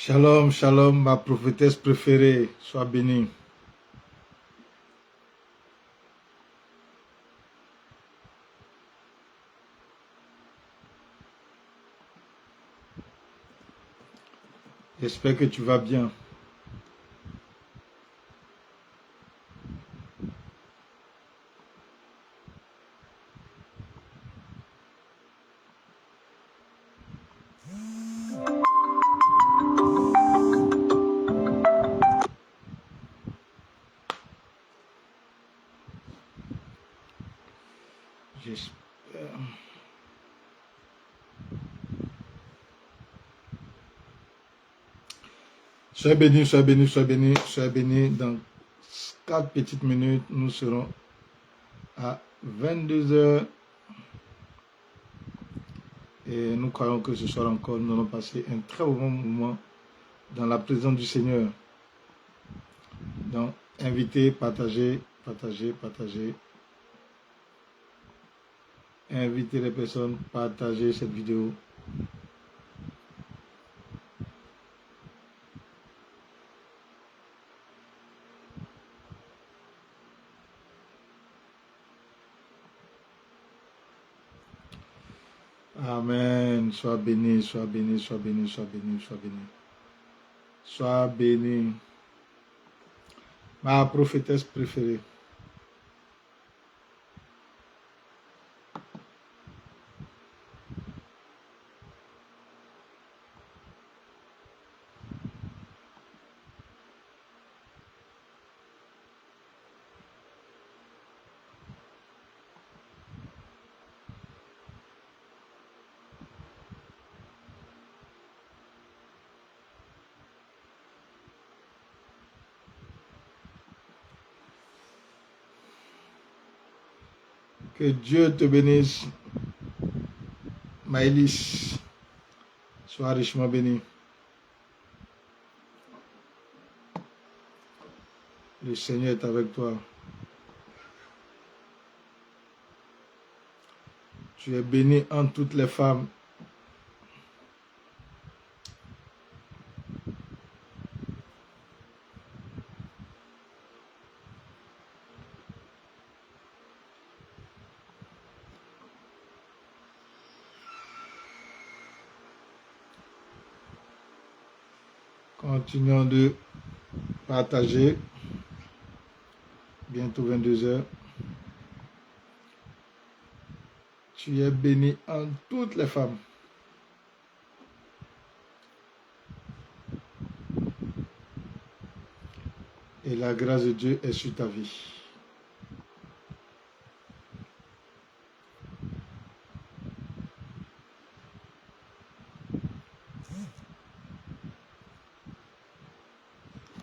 Shalom, shalom, ma prophétesse préférée, sois bénie. J'espère que tu vas bien. J'espère. Sois béni, sois béni, sois béni, sois béni. Dans 4 petites minutes, nous serons à 22 h. Et nous croyons que ce soir encore, nous allons passer un très bon moment dans la présence du Seigneur. Donc, invitez, partagez, partagez, partagez. Invitez les personnes, partagez cette vidéo. Amen. Sois béni, sois béni, sois béni, sois béni, sois béni. Sois béni. Ma prophétesse préférée. Que Dieu te bénisse, Maëlys. Sois richement béni. Le Seigneur est avec toi. Tu es béni entre toutes les femmes. Continuons de partager. Bientôt 22 h. Tu es béni entre toutes les femmes. Et la grâce de Dieu est sur ta vie.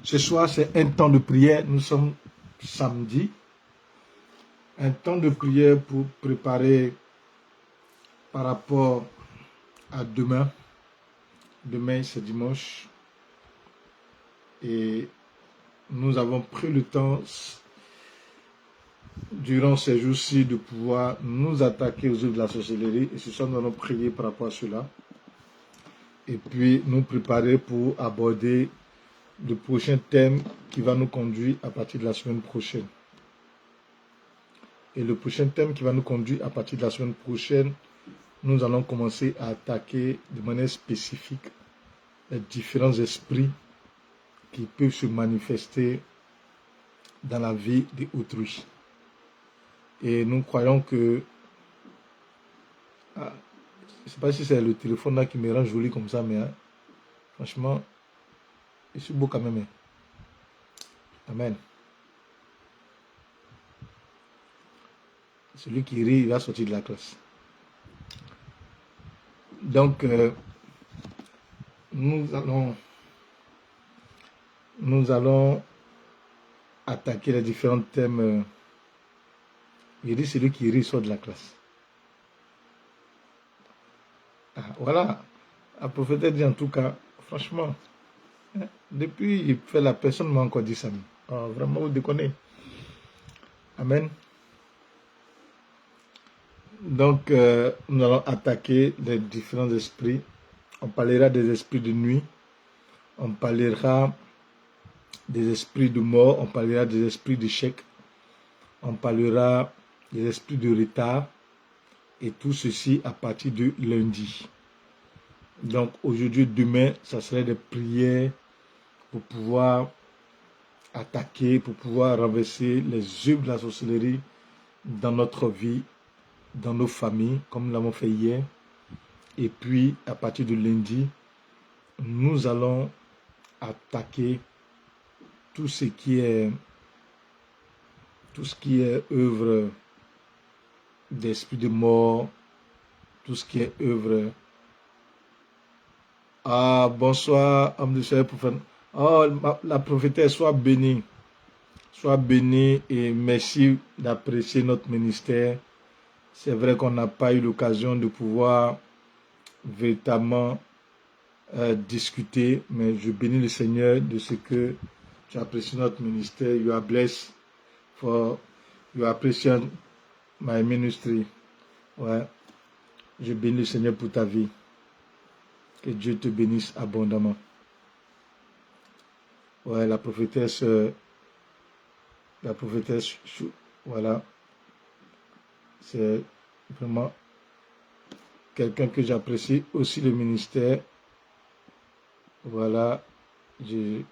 Ce soir, c'est un temps de prière. Nous sommes samedi. Un temps de prière pour préparer par rapport à demain. Demain, c'est dimanche. Et nous avons pris le temps, durant ces jours-ci, de pouvoir nous attaquer aux œuvres de la sorcellerie. Et ce soir, nous allons prier par rapport à cela. Et puis, nous préparer pour aborder le prochain thème qui va nous conduire à partir de la semaine prochaine. Et le prochain thème qui va nous conduire à partir de la semaine prochaine, nous allons commencer à attaquer de manière spécifique les différents esprits qui peuvent se manifester dans la vie d'autrui. Et nous croyons que... je ne sais pas si c'est le téléphone là qui me rend joli comme ça, mais franchement, je suis beau quand même. Amen. Celui qui rit, il va sortir de la classe. Donc, nous allons attaquer les différents thèmes. Il dit celui qui rit sort de la classe. Voilà. La prophétesse dit en tout cas, franchement, depuis il fait la personne m'a encore dit ça. Vraiment, vous déconnez. Amen. Donc, nous allons attaquer les différents esprits. On parlera des esprits de nuit. On parlera des esprits de mort, on parlera des esprits d'échec, on parlera des esprits de retard, et tout ceci à partir de lundi. Donc aujourd'hui, demain, ça serait des prières pour pouvoir attaquer, pour pouvoir renverser les œuvres de la sorcellerie dans notre vie, dans nos familles, comme nous l'avons fait hier. Et puis, à partir de lundi, nous allons attaquer tout ce qui est œuvre d'esprit de mort, tout ce qui est œuvre. Ah, bonsoir, homme de Seigneur, prophète. Oh, la prophétesse, sois bénie. Sois bénie et merci d'apprécier notre ministère. C'est vrai qu'on n'a pas eu l'occasion de pouvoir véritablement discuter, mais je bénis le Seigneur de ce que tu apprécies notre ministère. You are blessed for your appreciation my ministry. Ouais, je bénis le Seigneur pour ta vie. Que Dieu te bénisse abondamment. Ouais, la prophétesse, voilà, c'est vraiment quelqu'un que j'apprécie aussi le ministère. Voilà, je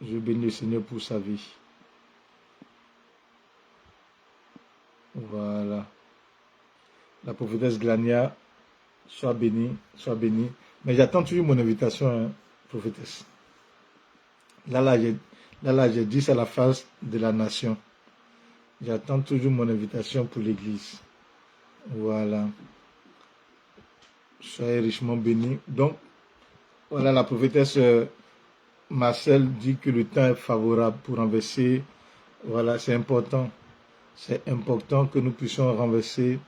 bénis le Seigneur pour sa vie. Voilà. La prophétesse Glania, sois bénie, sois bénie. Mais j'attends toujours mon invitation, hein, prophétesse. Là, j'ai dit c'est la face de la nation. J'attends toujours mon invitation pour l'église. Voilà. Soyez richement bénis. Donc, voilà, la prophétesse Marcel dit que le temps est favorable pour renverser. Voilà, c'est important. C'est important que nous puissions renverser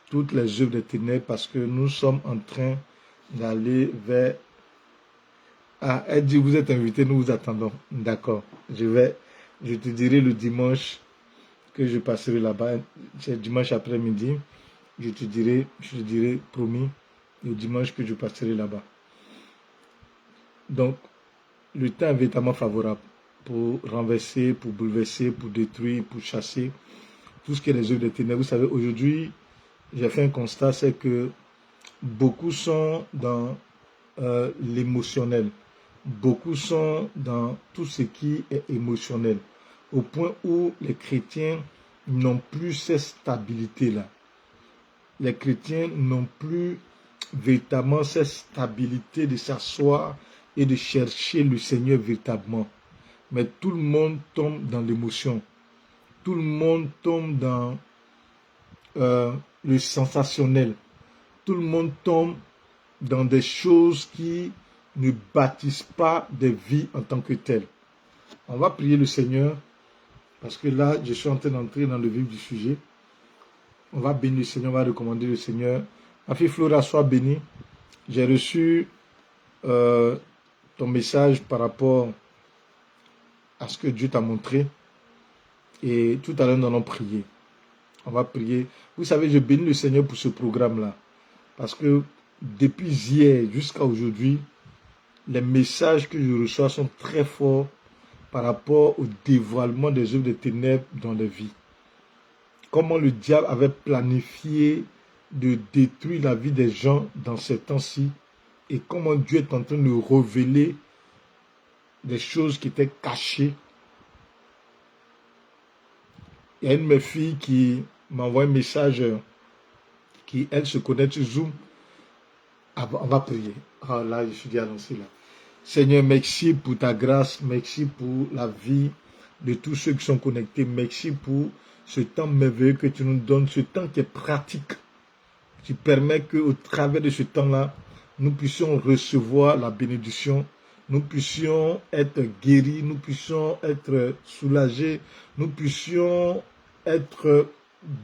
toutes les œuvres des ténèbres parce que nous sommes en train d'aller vers... Ah, elle dit, vous êtes invité, nous vous attendons. D'accord. Je te dirai le dimanche que je passerai là-bas. C'est dimanche après-midi. Je te dirai, promis, le dimanche que je passerai là-bas. Donc, le temps est véritablement favorable pour renverser, pour bouleverser, pour détruire, pour chasser tout ce qui est les œuvres des ténèbres. Vous savez, aujourd'hui, j'ai fait un constat, c'est que beaucoup sont dans l'émotionnel. Beaucoup sont dans tout ce qui est émotionnel. Au point où les chrétiens n'ont plus cette stabilité-là. Les chrétiens n'ont plus véritablement cette stabilité de s'asseoir et de chercher le Seigneur véritablement. Mais tout le monde tombe dans l'émotion. Tout le monde tombe dans le sensationnel. Tout le monde tombe dans des choses qui ne bâtissent pas des vies en tant que telles. On va prier le Seigneur parce que là, je suis en train d'entrer dans le vif du sujet. On va bénir le Seigneur, on va recommander le Seigneur. Ma fille Flora, sois bénie. J'ai reçu ton message par rapport à ce que Dieu t'a montré. Et tout à l'heure, nous allons prier. On va prier. Vous savez, je bénis le Seigneur pour ce programme-là. Parce que depuis hier jusqu'à aujourd'hui, les messages que je reçois sont très forts par rapport au dévoilement des œuvres des ténèbres dans les vies. Comment le diable avait planifié de détruire la vie des gens dans ces temps-ci et comment Dieu est en train de révéler des choses qui étaient cachées. Il y a une de mes filles qui m'a envoyé un message qui, elle, se connaît sur Zoom. Ah, on va prier. Ah, là, je suis déjà annoncé là. Seigneur, merci pour ta grâce, merci pour la vie de tous ceux qui sont connectés. Merci pour ce temps merveilleux que tu nous donnes, ce temps qui est pratique. Tu permets qu'au travers de ce temps-là, nous puissions recevoir la bénédiction, nous puissions être guéris, nous puissions être soulagés, nous puissions être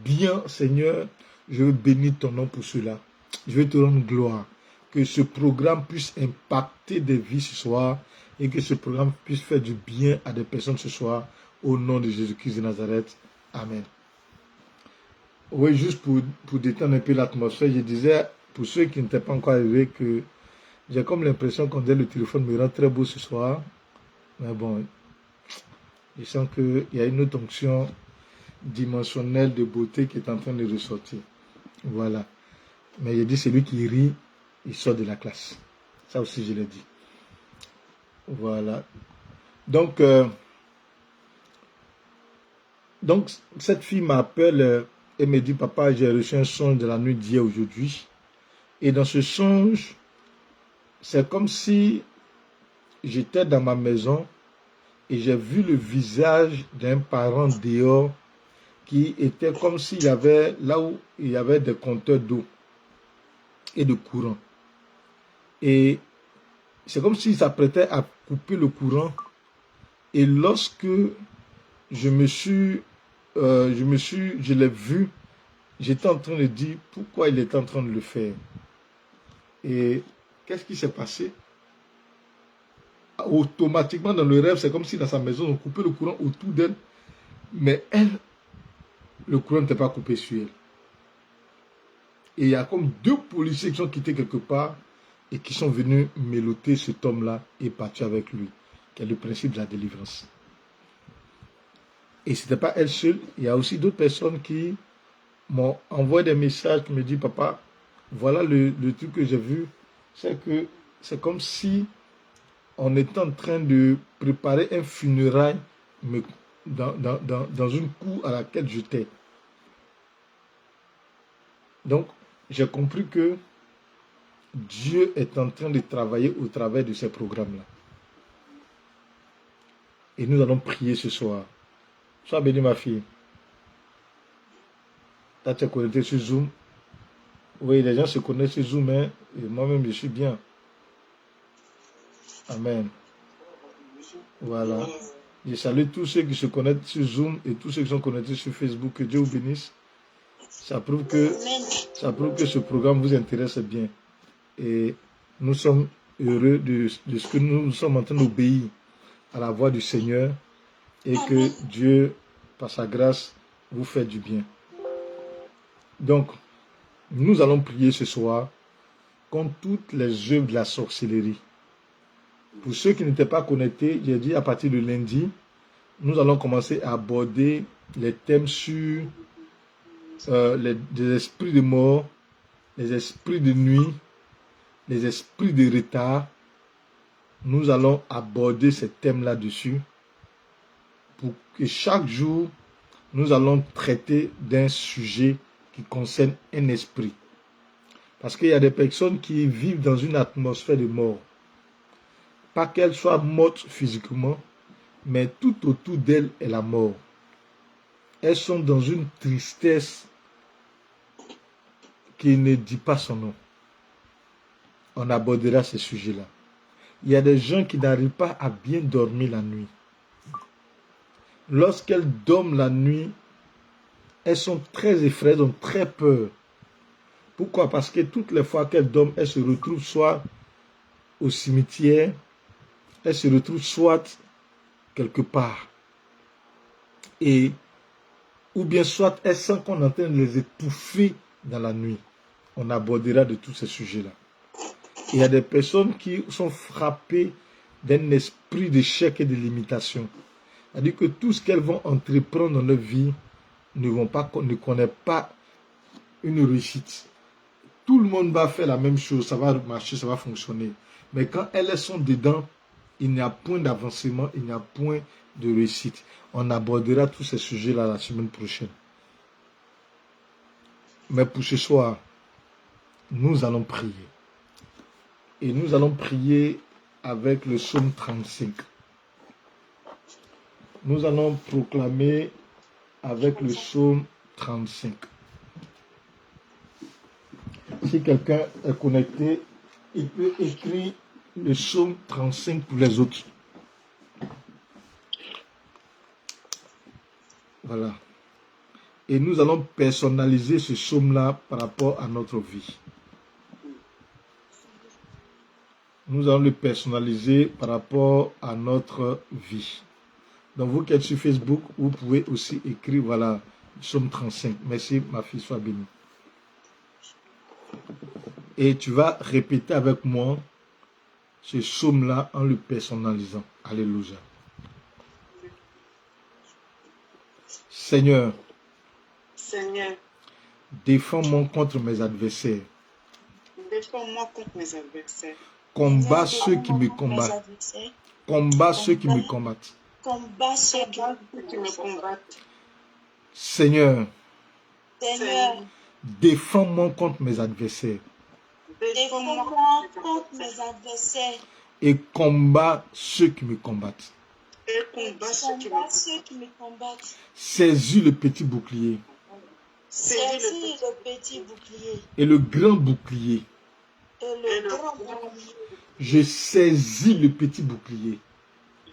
bien, Seigneur. Je veux bénir ton nom pour cela. Je veux te rendre gloire. Que ce programme puisse impacter des vies ce soir et que ce programme puisse faire du bien à des personnes ce soir. Au nom de Jésus-Christ de Nazareth. Amen. Oui, juste pour détendre un peu l'atmosphère, je disais, pour ceux qui n'étaient pas encore arrivés, que J'ai comme l'impression qu'on dirait le téléphone me rend très beau ce soir. Mais bon, je sens qu'il y a une autre onction dimensionnelle de beauté qui est en train de ressortir. Voilà. Mais il dit celui qui rit, il sort de la classe. Ça aussi, je l'ai dit. Voilà. Donc, cette fille m'appelle et me dit, papa, j'ai reçu un songe de la nuit d'hier aujourd'hui. Et dans ce songe, c'est comme si j'étais dans ma maison et j'ai vu le visage d'un parent dehors qui était comme s'il y avait là où il y avait des compteurs d'eau et de courant. Et c'est comme s'il s'apprêtait à couper le courant. Et lorsque je l'ai vu, j'étais en train de dire pourquoi il était en train de le faire. Et qu'est-ce qui s'est passé? Automatiquement dans le rêve, c'est comme si dans sa maison, on coupait le courant autour d'elle. Mais elle, le courant n'était pas coupé sur elle. Et il y a comme deux policiers qui sont quittés quelque part et qui sont venus méloter cet homme-là et partir avec lui, qui est le principe de la délivrance. Et ce n'était pas elle seule, il y a aussi d'autres personnes qui m'ont envoyé des messages qui me disent, papa, voilà le truc que j'ai vu, c'est que c'est comme si on était en train de préparer un funérail dans une cour à laquelle j'étais. Donc, j'ai compris que Dieu est en train de travailler au travers de ces programmes-là. Et nous allons prier ce soir. Sois bénie, ma fille. Tu es connecté sur Zoom. Oui, les gens se connaissent sur Zoom, hein, et moi-même, je suis bien. Amen. Voilà. Je salue tous ceux qui se connectent sur Zoom et tous ceux qui sont connectés sur Facebook. Que Dieu vous bénisse. Ça prouve que ce programme vous intéresse bien. Et nous sommes heureux de ce que nous sommes en train d'obéir à la voix du Seigneur et que Dieu, par sa grâce, vous fait du bien. Donc, nous allons prier ce soir contre toutes les œuvres de la sorcellerie. Pour ceux qui n'étaient pas connectés, j'ai dit à partir de lundi, nous allons commencer à aborder les thèmes sur les esprits de mort, les esprits de nuit, les esprits de retard. Nous allons aborder ces thèmes là-dessus pour que chaque jour, nous allons traiter d'un sujet qui concerne un esprit. Parce qu'il y a des personnes qui vivent dans une atmosphère de mort. Pas qu'elles soient mortes physiquement, mais tout autour d'elles est la mort. Elles sont dans une tristesse qui ne dit pas son nom. On abordera ce sujet-là. Il y a des gens qui n'arrivent pas à bien dormir la nuit. Lorsqu'elles dorment la nuit, elles sont très effrayées, elles ont très peur. Pourquoi? Parce que toutes les fois qu'elles dorment, elles se retrouvent soit au cimetière, elles se retrouvent soit quelque part. Ou bien soit elles sentent qu'on est en train de les étouffer dans la nuit. On abordera de tous ces sujets-là. Il y a des personnes qui sont frappées d'un esprit d'échec et de limitation. C'est-à-dire que tout ce qu'elles vont entreprendre dans leur vie ne connaît pas une réussite. Tout le monde va faire la même chose, ça va marcher, ça va fonctionner. Mais quand elles sont dedans, il n'y a point d'avancement, il n'y a point de réussite. On abordera tous ces sujets-là la semaine prochaine. Mais pour ce soir, nous allons prier. Et nous allons prier avec le psaume 35. Nous allons proclamer avec le psaume 35. Si quelqu'un est connecté, il peut écrire le psaume 35 pour les autres. Voilà. Et nous allons personnaliser ce psaume-là par rapport à notre vie. Nous allons le personnaliser par rapport à notre vie. Donc vous qui êtes sur Facebook, vous pouvez aussi écrire, voilà, psaume 35. Merci, ma fille, sois bénie. Et tu vas répéter avec moi ce psaume-là en le personnalisant. Alléluia. Seigneur, Seigneur, défends-moi contre mes adversaires. défends-moi contre mes adversaires. Combat ceux qui me combattent. Combat ceux qui me combattent. Combat ceux qui me combattent. Seigneur, Seigneur, défends-moi contre mes adversaires. défends-moi contre mes adversaires. Et combat ceux qui me combattent. Et combat ceux qui me combattent. Saisis le petit bouclier Saisis le petit bouclier. et le grand bouclier. Et le grand bouclier. Je saisis le petit bouclier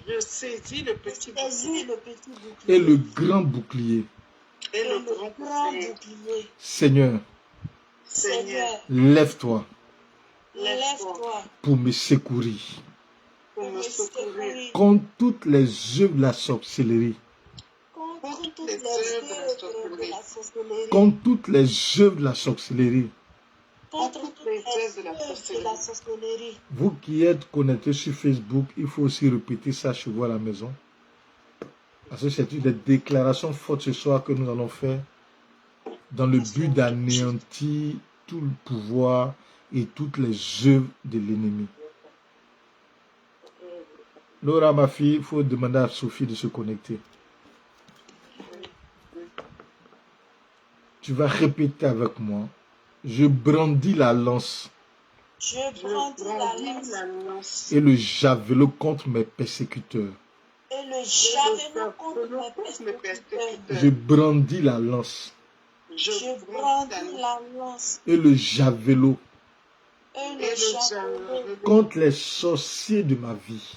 Je saisis le petit bouclier. et le grand bouclier. Et le grand bouclier. Seigneur, Seigneur, lève-toi lève-toi pour me secourir pour me secourir contre toutes les œuvres de la sorcellerie, contre toutes les œuvres de la sorcellerie. contre toutes les œuvres de la sorcellerie. Contre toutes les œuvres de la sorcellerie. Vous qui êtes connectés sur Facebook, il faut aussi répéter ça chez vous à la maison. Parce que c'est une des déclarations fortes ce soir que nous allons faire dans le but d'anéantir tout le pouvoir et toutes les œuvres de l'ennemi. Laura, ma fille, il faut demander à Sophie de se connecter. Tu vas répéter avec moi. Je brandis la lance Je brandis la lance et le javelot contre mes persécuteurs. et le javelot contre mes persécuteurs. Je brandis la lance Je brandis la lance et le javelot et le javelot contre les sorciers de ma vie.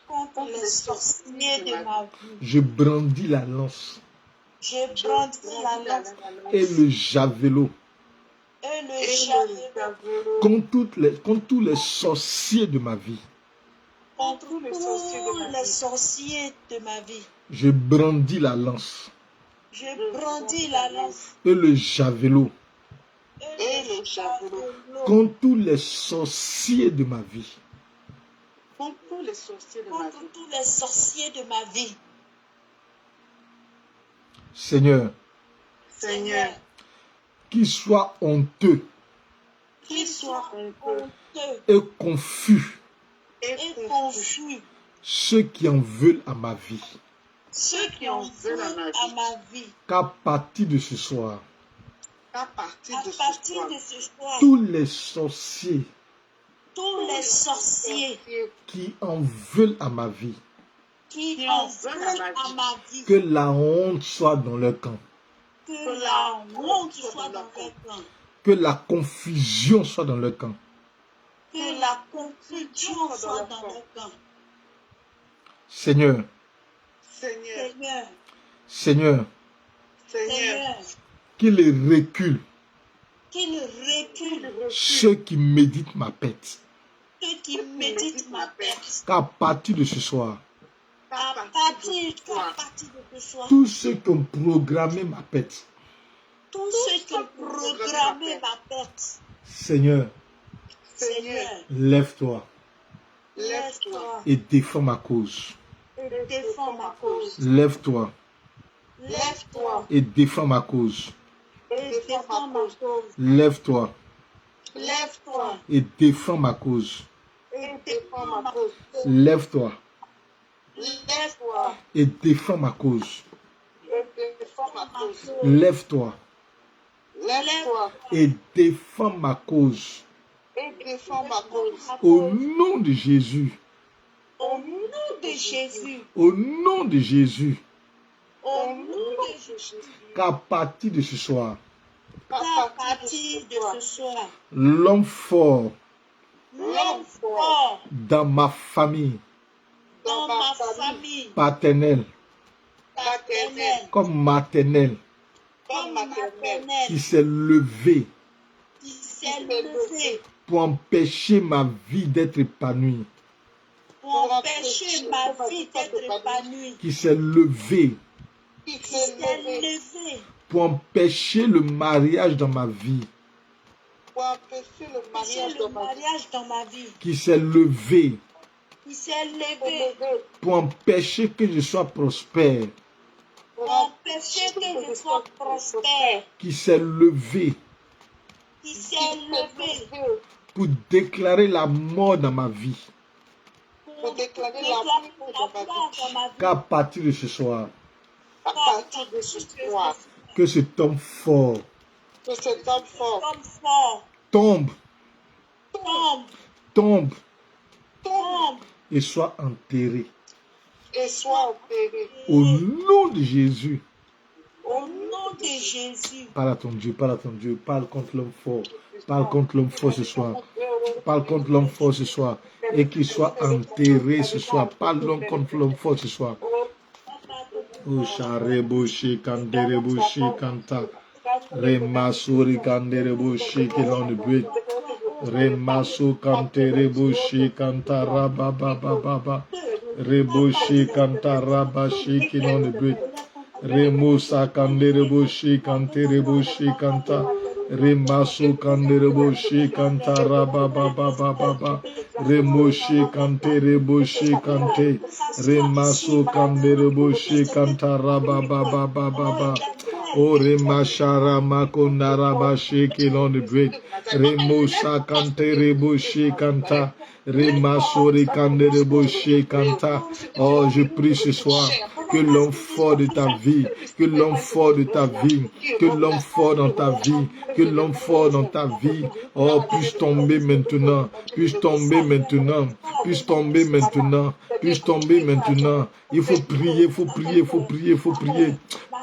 contre les sorciers de ma vie. Je brandis la lance Je brandis la lance et le javelot et le javelot contre tous les sorciers de ma vie. contre tous les sorciers de ma vie. Je brandis la lance Je brandis la lance et le javelot et le javelot contre tous les sorciers de ma vie. contre tous les sorciers de ma vie. Seigneur, Seigneur, qu'ils soient honteux qu'ils soient honteux et confus et confus ceux qui en veulent à ma vie. ceux qui en veulent à ma vie. Qu'à partir de ce soir, À partir de ce soir, tous les sorciers tous les sorciers qui en veulent à ma vie, qui en veulent à ma vie, que la honte soit dans leur camp, que la honte soit dans leur camp, que la confusion soit dans leur camp. que la confusion soit dans leur camp. Seigneur, Seigneur, Seigneur, Seigneur, qu'il recule qu'il recule ceux qui méditent ma perte. ceux qui méditent ma perte. Qu'à partir de ce soir, À partir de ce soir, tous ceux qui ont programmé ma perte, tous ceux qui ont programmé ma perte, Seigneur, Seigneur, lève-toi lève-toi et défends ma cause. et défends ma cause. Lève-toi Lève-toi et défends ma cause. et défends ma cause. Lève-toi Lève-toi et défends ma cause. et défends ma cause. Lève-toi Lève-toi et défends ma cause. et défends ma cause. Lève-toi Lève-toi et défends ma cause. et défends ma cause. Au nom de Jésus. Au nom de Jésus. Au nom de Jésus. Au nom de Jésus. Qu'à partir de ce soir, À partir de ce soir, l'homme fort l'homme fort dans ma famille dans ma famille paternelle paternelle comme maternelle comme maternelle qui s'est levé qui s'est levée pour empêcher ma vie d'être épanouie, pour empêcher ma vie d'être épanouie, qui s'est levé qui s'est levée pour empêcher le mariage dans ma vie, pour empêcher le mariage dans ma vie. Qui s'est levé Il s'est levé pour empêcher que je sois prospère. pour empêcher que je sois prospère. Qui s'est levé Il s'est levé pour déclarer la mort dans ma vie. pour déclarer la mort dans ma vie. Qu'à partir de ce soir, À partir de ce soir, que cet homme fort que cet homme fort tombe, tombe et soit enterré. et soit opéré. Au nom de Jésus, Au nom de Jésus. parle à ton Dieu, parle à ton Dieu, parle contre l'homme fort. Parle contre l'homme fort ce soir. Parle contre l'homme fort ce soir. Et qu'il soit enterré ce soir. Parle contre l'homme fort ce soir. Oshareboshi kandereboshi kanta. Remasuri kandereboshi kilonibwe. Remasu kantereboshi kanta rababababa. Reboshi kanta rabashi kilonibwe. Remusa kandereboshi kantereboshi kanta. Remasu kandereboshi kanta rababababa. Remoshi kante reboshi kante. Remasu kandereboshi kanta rababababa. O remashara makunda rabashi kilonibwe. Remusa kante reboshi kanta. Remasuri kandereboshi kanta. Oh, je prie ce soir que l'homme fort de ta vie, que l'homme fort de ta vie, que l'homme fort dans ta vie, que l'homme fort dans ta vie, oh, puisse tomber maintenant, puisse tomber maintenant, puisse tomber maintenant, puisse tomber maintenant. Il faut prier, il faut prier, il faut prier, il faut prier.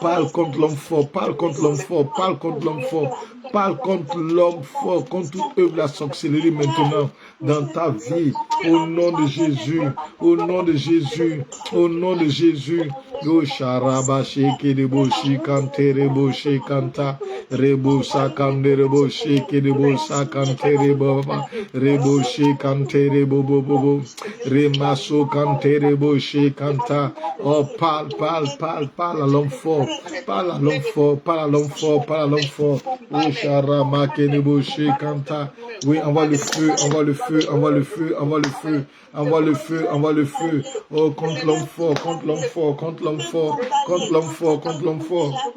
Parle contre l'homme fort, parle contre l'homme fort, parle contre l'homme fort, parle contre l'homme fort, contre toute œuvre de la sorcellerie maintenant dans ta vie. Au nom de Jésus, au nom de Jésus, au nom de Jésus. Go sharabashi kideboshi kante reboshi kanta. Rebosa kande reboshi kidebosa kante rebaba. Reboshi kante rebobobobo. Remaso kante reboshi kanta. Oh, parle, parle, parle, parle à l'homme fort. Parle à l'homme fort, parle à l'homme fort, parle à l'homme fort. Oh, sharama kideboshi kanta. Oui, envoie le feu, envoie le feu, envoie le feu, envoie le feu. Envoie le feu, envoie le feu. Oh, contre l'homme fort, contre l'homme fort, contre l'homme fort, contre l'homme fort, contre l'homme fort.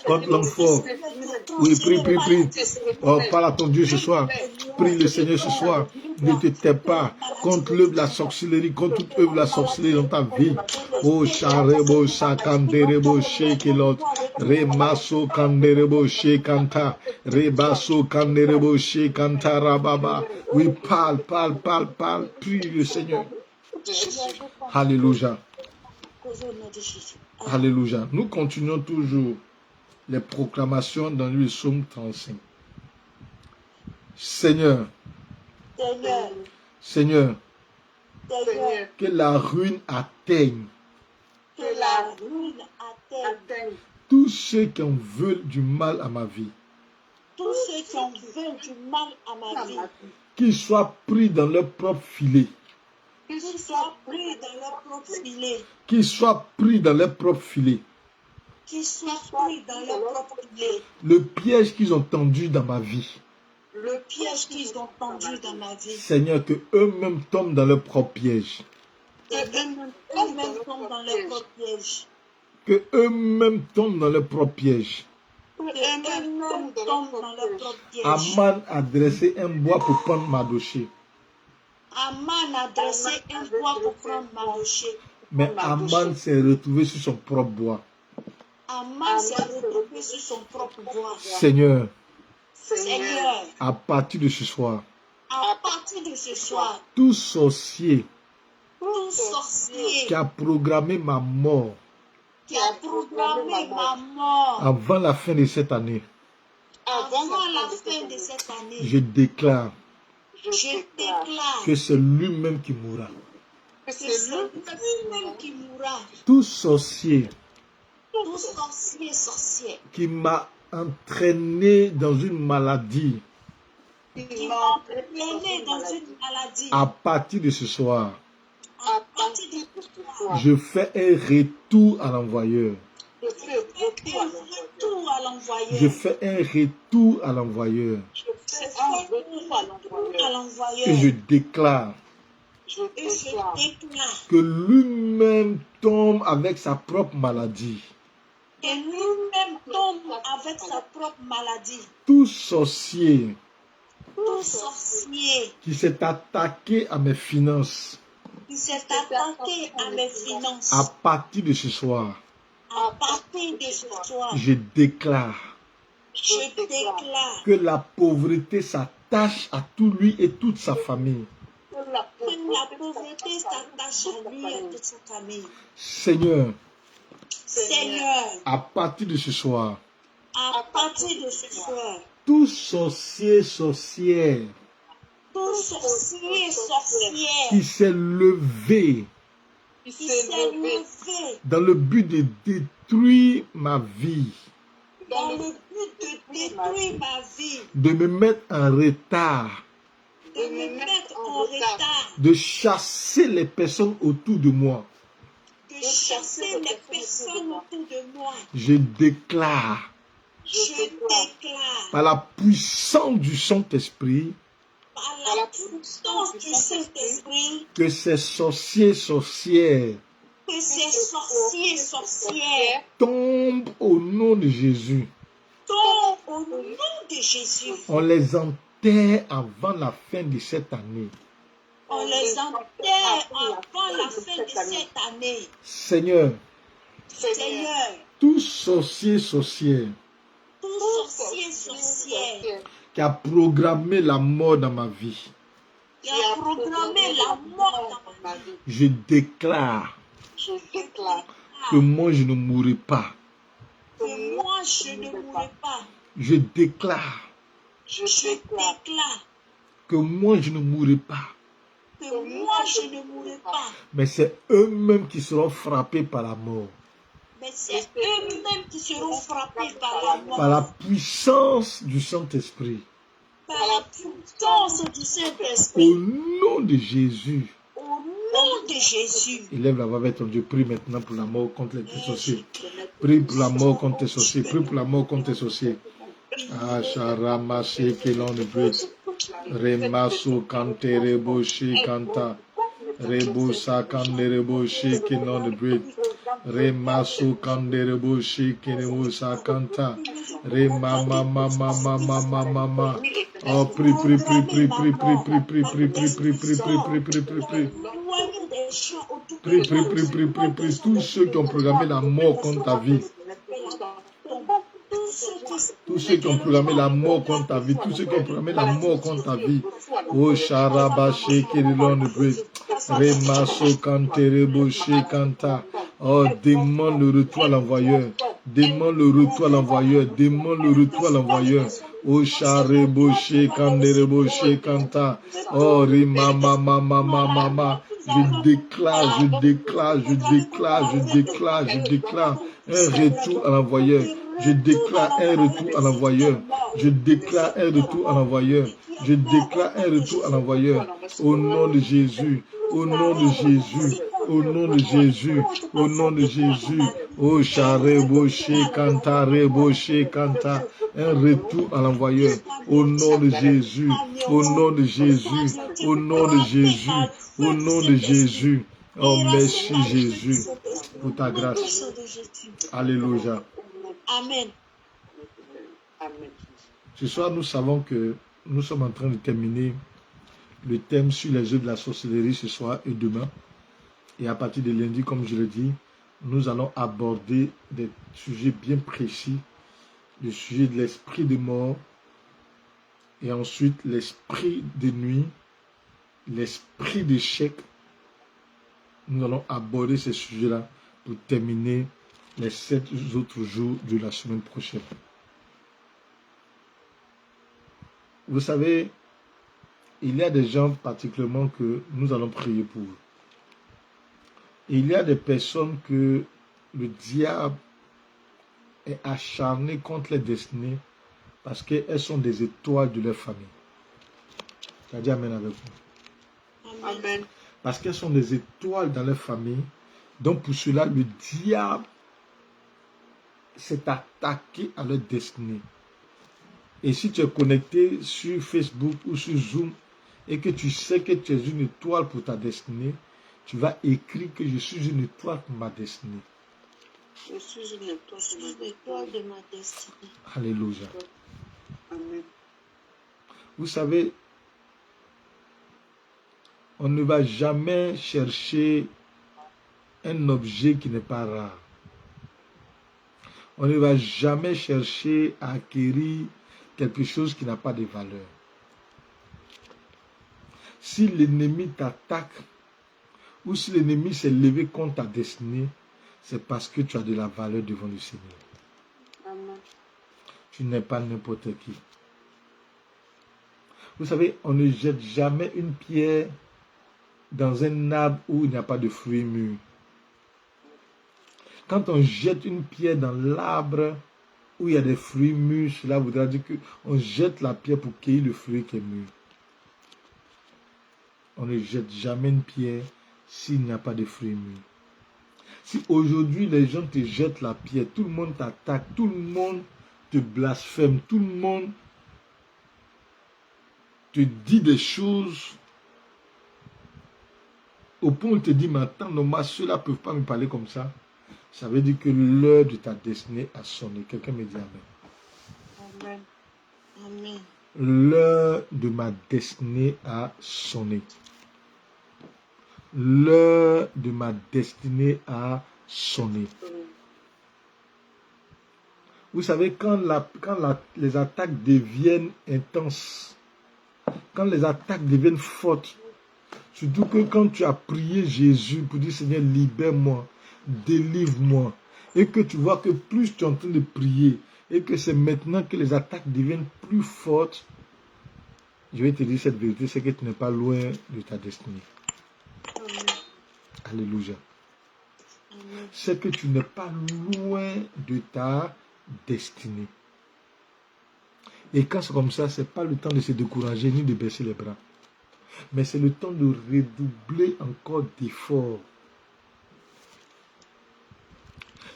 Contre l'homme fort. Oui, prie, prie, prie. Oh, parle à ton Dieu ce soir. Prie le Seigneur ce soir. Ne te tais pas contre l'œuvre de la sorcellerie, contre toute œuvre de la sorcellerie dans ta vie. Oh, charebo, sakanderebo, shekelot. Remaso, kanderebo, shekanta. Rebaso, kanderebo, shekanta, rababa. Oui, parle, parle, parle, parle. Prie le Seigneur. Alléluia. Alléluia. Nous continuons toujours les proclamations dans le psaume 35. Seigneur, Seigneur, que la ruine atteigne tous ceux qui en veulent du mal à ma vie. Tous ceux qui en veulent du mal à ma vie. Qu'ils soient pris dans leur propre filet. Qu'ils soient pris dans leur propre filet. Qu'ils soient pris dans leur propre filet. Qu'ils soient pris dans leur propre filet. Le piège qu'ils ont tendu dans ma vie. Le piège qu'ils ont tendu dans ma vie. Seigneur, que eux-mêmes tombent dans leur propre piège. Que eux-mêmes tombent dans leur propre piège. Que eux-mêmes tombent dans leur propre piège. Que eux-mêmes tombent dans leur propre piège. Aman a dressé un bois pour prendre Mardochée. Aman a dressé un bois pour prendre Mardochée. Mais Aman s'est retrouvé sur son propre bois. Aman s'est retrouvé sur son propre bois. Seigneur, Seigneur, à partir de ce soir, à partir de ce soir, tout sorcier qui a programmé ma mort ma mort avant la fin de cette année, avant la fin de cette année, je déclare que que c'est lui-même qui mourra. c'est lui-même qui mourra. Tout sorcier Sorcier qui m'a entraîné dans une maladie, qui m'a entraîné dans une maladie, à partir de ce soir, à partir de ce soir, je fais un retour à l'envoyeur. je fais un retour à l'envoyeur. Je fais un retour à l'envoyeur. Je fais un retour à l'envoyeur. Et je déclare que lui-même tombe avec sa propre maladie. Que lui-même tombe avec sa propre maladie. Tout sorcier qui s'est attaqué à mes finances, à partir de ce soir, je déclare que la pauvreté s'attache à tout lui et toute sa famille. Seigneur, à partir de ce soir, tout sorcier, sorcière qui s'est levé dans le but de détruire ma vie, de me mettre en retard, de chasser les personnes autour de moi. Je déclare par la puissance du Saint-Esprit que ces sorciers, sorcières tombent au nom de Jésus. On les enterre avant la fin de cette année. Seigneur, tout sorcier, sorcière qui a programmé la mort dans ma vie, je déclare que moi je ne mourrai pas. Je déclare que moi je ne mourrai pas. Mais c'est eux-mêmes qui seront frappés par la mort. Par la puissance du Saint-Esprit. Au nom de Jésus. Élève la voix avec ton Dieu. Prie maintenant pour la mort contre les sorciers. Prie pour la mort contre les sorciers. Prie pour la mort contre les sorciers. Asharamase kelon de brit. Remaso kante reboshi kanta. Rebusa kande reboshi kelon de brit. Remaso kande reboshi kenemusa kanta. Remama mama mama mama mama. Oh, prie, prie, prie, prie, prie, prie, prie, prie, prie, prie, prie, prie, prie, prie, prie, prie. Prie, prie, prie, prie, prie, prie. Tous ceux qui ont programmé la mort contre ta vie. Tous ceux qui ont programmé la mort contre ta vie. Tous ceux qui ont programmé la mort contre ta vie. Oh, Sharabashi, Kirilon de Brit. Remaso, Kanterebo, Kanta. Oh, demande le retour à l'envoyeur. Demande le retour à l'envoyeur. Demande le retour à l'envoyeur. Oh, Sharebo, Kanderebo, Kanta. Oh, Rima, mama, mama, mama. Je déclare, je déclare, je déclare, je déclare, je déclare un retour à l'envoyeur. Je déclare un retour à l'envoyeur. Je déclare un retour à l'envoyeur. Je déclare un retour à l'envoyeur. Au nom de Jésus. Au nom de Jésus. Au nom de Jésus. Au nom de Jésus. Oh, Chareboché, Kanta, Reboché, Kanta. Un retour à l'envoyeur. Au nom de Jésus. Au nom de Jésus. Au nom de Jésus. Au nom de Jésus. Oh, merci Jésus pour ta grâce. Alléluia. Amen. Ce soir, nous savons que nous sommes en train de terminer le thème sur les œuvres de la sorcellerie ce soir et demain. Et à partir de lundi, comme je le dis, nous allons aborder des sujets bien précis. Le sujet de l'esprit de mort et ensuite l'esprit de nuit, l'esprit d'échec. Nous allons aborder ces sujets-là pour terminer les 7 autres jours de la semaine prochaine. Vous savez, il y a des gens particulièrement que nous allons prier pour. Il y a des personnes que le diable est acharné contre les destinées parce qu'elles sont des étoiles de leur famille. Tu as dit Amen avec moi. Amen. Parce qu'elles sont des étoiles dans leur famille. Donc pour cela, le diable c'est attaquer à leur destinée. Et si tu es connecté sur Facebook ou sur Zoom et que tu sais que tu es une étoile pour ta destinée, tu vas écrire que je suis une étoile pour ma destinée. Je suis une étoile de ma destinée. Alléluia. Amen. Vous savez, on ne va jamais chercher un objet qui n'est pas rare. On ne va jamais chercher à acquérir quelque chose qui n'a pas de valeur. Si l'ennemi t'attaque ou si l'ennemi s'est levé contre ta destinée, c'est parce que tu as de la valeur devant le Seigneur. Amen. Tu n'es pas n'importe qui. Vous savez, on ne jette jamais une pierre dans un arbre où il n'y a pas de fruits mûrs. Quand on jette une pierre dans l'arbre où il y a des fruits mûrs, cela voudra dire qu'on jette la pierre pour cueillir le fruit qui est mûr. On ne jette jamais une pierre s'il n'y a pas de fruits mûrs. Si aujourd'hui les gens te jettent la pierre, tout le monde t'attaque, tout le monde te blasphème, tout le monde te dit des choses au point où on te dit, mais attends, non, ceux-là ne peuvent pas me parler comme ça. Ça veut dire que l'heure de ta destinée a sonné. Quelqu'un me dit amen. Amen. Amen. L'heure de ma destinée a sonné. L'heure de ma destinée a sonné. Vous savez, quand les attaques deviennent intenses, quand les attaques deviennent fortes, surtout que quand tu as prié Jésus pour dire Seigneur, libère-moi, délivre-moi, et que tu vois que plus tu es en train de prier, et que c'est maintenant que les attaques deviennent plus fortes, je vais te dire cette vérité, c'est que tu n'es pas loin de ta destinée. Amen. Alléluia. Amen. C'est que tu n'es pas loin de ta destinée. Et quand c'est comme ça, ce n'est pas le temps de se décourager ni de baisser les bras. Mais c'est le temps de redoubler encore d'efforts.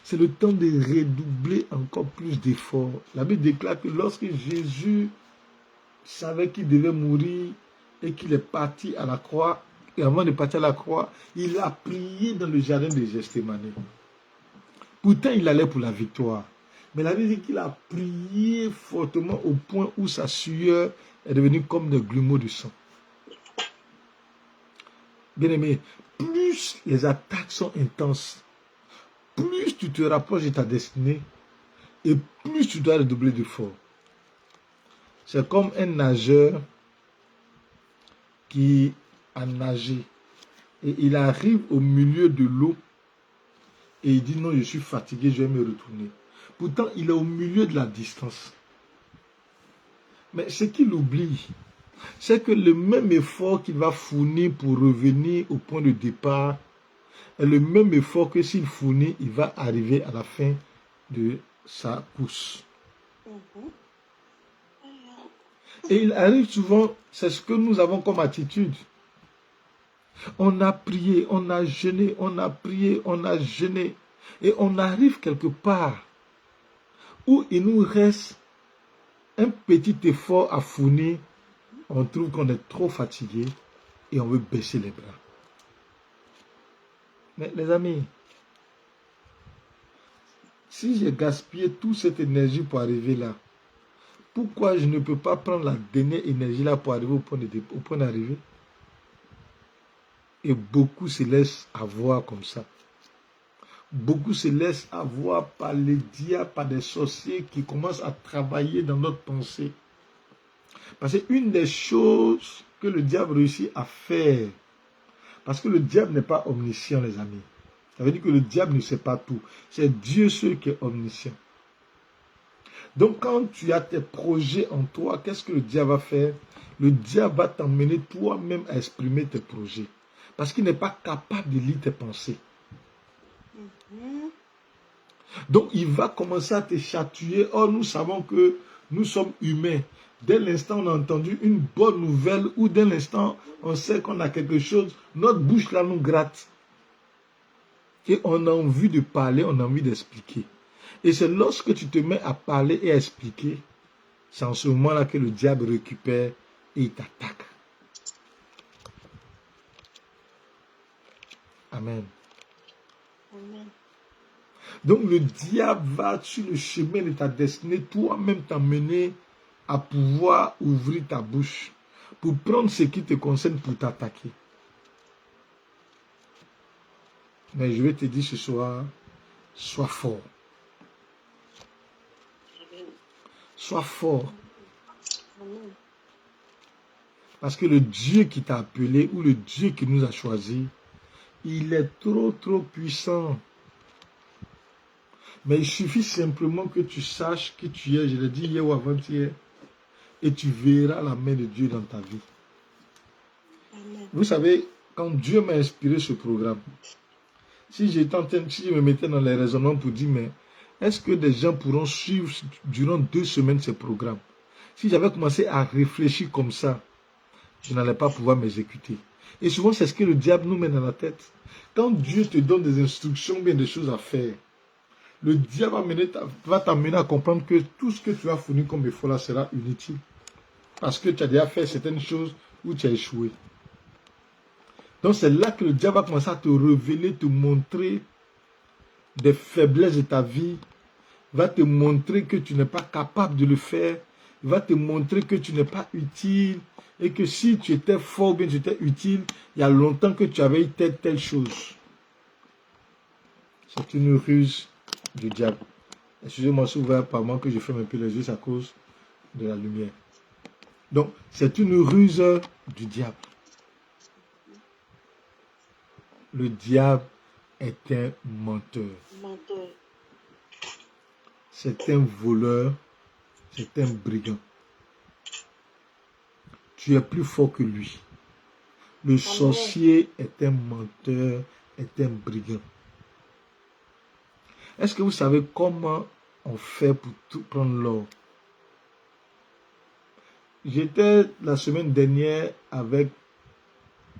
C'est le temps de redoubler encore plus d'efforts. La Bible déclare que lorsque Jésus savait qu'il devait mourir et qu'il est parti à la croix, et avant de partir à la croix, il a prié dans le jardin de Gethsémani. Pourtant, il allait pour la victoire. Mais la Bible dit qu'il a prié fortement au point où sa sueur est devenue comme des grumeaux de sang. Bien-aimé, plus les attaques sont intenses, plus tu te rapproches de ta destinée et plus tu dois redoubler d'efforts. C'est comme un nageur qui a nagé et il arrive au milieu de l'eau et il dit non, je suis fatigué, je vais me retourner. Pourtant, il est au milieu de la distance. Mais ce qu'il oublie, c'est que le même effort qu'il va fournir pour revenir au point de départ est le même effort que s'il fournit, il va arriver à la fin de sa course. Et il arrive souvent, c'est ce que nous avons comme attitude. On a prié, on a jeûné, on a prié, on a jeûné. Et on arrive quelque part où il nous reste un petit effort à fournir. On trouve qu'on est trop fatigué et on veut baisser les bras. Mais les amis, si j'ai gaspillé toute cette énergie pour arriver là, pourquoi je ne peux pas prendre la dernière énergie là pour arriver au point d'arrivée? Et beaucoup se laissent avoir comme ça. Beaucoup se laissent avoir par les diables, par des sorciers qui commencent à travailler dans notre pensée. Parce qu'une des choses que le diable réussit à faire, parce que le diable n'est pas omniscient, les amis. Ça veut dire que le diable ne sait pas tout. C'est Dieu seul qui est omniscient. Donc quand tu as tes projets en toi, qu'est-ce que le diable va faire? Le diable va t'emmener toi-même à exprimer tes projets. Parce qu'il n'est pas capable de lire tes pensées. Donc il va commencer à te chatouiller. Or nous savons que nous sommes humains. Dès l'instant où on a entendu une bonne nouvelle ou dès l'instant on sait qu'on a quelque chose, notre bouche là nous gratte. Et on a envie de parler, on a envie d'expliquer. Et c'est lorsque tu te mets à parler et à expliquer, c'est en ce moment-là que le diable récupère et il t'attaque. Amen. Amen. Donc le diable va sur le chemin de ta destinée, toi-même t'amener à pouvoir ouvrir ta bouche pour prendre ce qui te concerne pour t'attaquer. Mais je vais te dire ce soir, sois fort. Sois fort. Amen. Parce que le Dieu qui t'a appelé ou le Dieu qui nous a choisis, il est trop puissant. Mais il suffit simplement que tu saches qui tu es, je l'ai dit hier ou avant-hier, et tu verras la main de Dieu dans ta vie. Amen. Vous savez, quand Dieu m'a inspiré ce programme, si je me mettais dans les raisonnements pour dire, mais est-ce que des gens pourront suivre durant 2 semaines ce programme? Si j'avais commencé à réfléchir comme ça, je n'allais pas pouvoir m'exécuter. Et souvent, c'est ce que le diable nous met dans la tête. Quand Dieu te donne des instructions, bien des choses à faire, le diable va t'amener à comprendre que tout ce que tu as fourni comme effort là sera inutile. Parce que tu as déjà fait certaines choses où tu as échoué. Donc c'est là que le diable va commencer à te révéler, te montrer des faiblesses de ta vie. Il va te montrer que tu n'es pas capable de le faire. Il va te montrer que tu n'es pas utile. Et que si tu étais fort, bien tu étais utile, il y a longtemps que tu avais eu telle chose. C'est une ruse du diable. Excusez-moi, c'est ouvert par moi que je ferme un peu les yeux, c'est à cause de la lumière. Donc, c'est une ruse du diable. Le diable est un menteur. Menteur. C'est un voleur. C'est un brigand. Tu es plus fort que lui. Le sorcier est un menteur, est un brigand. Est-ce que vous savez comment on fait pour tout prendre l'or? J'étais la semaine dernière avec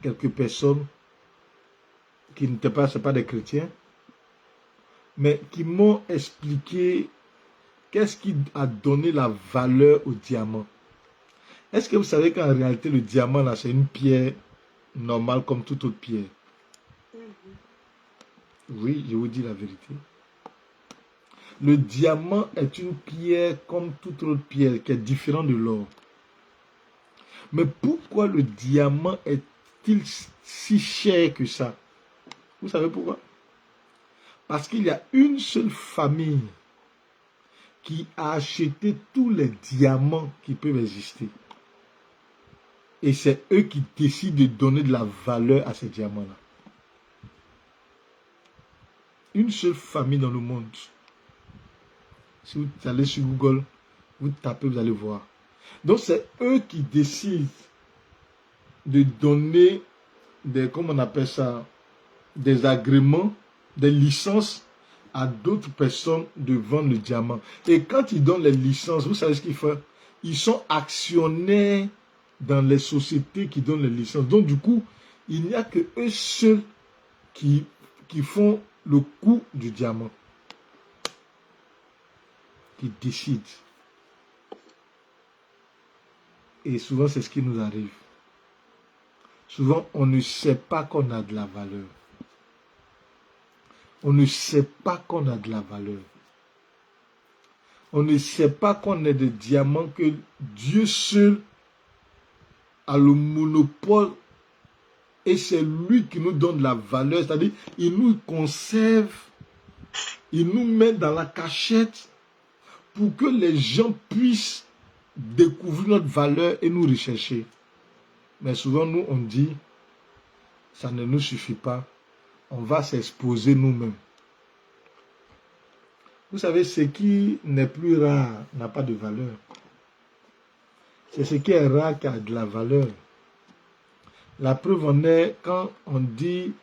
quelques personnes qui n'étaient pas, c'est pas des chrétiens, mais qui m'ont expliqué qu'est-ce qui a donné la valeur au diamant. Est-ce que vous savez qu'en réalité, le diamant, là, c'est une pierre normale comme toute autre pierre? Oui, je vous dis la vérité. Le diamant est une pierre comme toute autre pierre qui est différente de l'or. Mais pourquoi le diamant est-il si cher que ça? Vous savez pourquoi? Parce qu'il y a une seule famille qui a acheté tous les diamants qui peuvent exister. Et c'est eux qui décident de donner de la valeur à ces diamants-là. Une seule famille dans le monde. Si vous allez sur Google, vous tapez, vous allez voir. Donc c'est eux qui décident de donner des, comment on appelle ça, des agréments, des licences à d'autres personnes de vendre le diamant. Et quand ils donnent les licences, vous savez ce qu'ils font? Ils sont actionnaires dans les sociétés qui donnent les licences. Donc du coup, il n'y a que eux seuls qui font le coût du diamant, qui décident. Et souvent, c'est ce qui nous arrive. Souvent, on ne sait pas qu'on a de la valeur. On ne sait pas qu'on a de la valeur. On ne sait pas qu'on est des diamants, que Dieu seul a le monopole et c'est lui qui nous donne la valeur. C'est-à-dire, il nous conserve, il nous met dans la cachette pour que les gens puissent découvrir notre valeur et nous rechercher. Mais souvent, nous, on dit, ça ne nous suffit pas. On va s'exposer nous-mêmes. Vous savez, ce qui n'est plus rare n'a pas de valeur. C'est ce qui est rare qui a de la valeur. La preuve en est quand on dit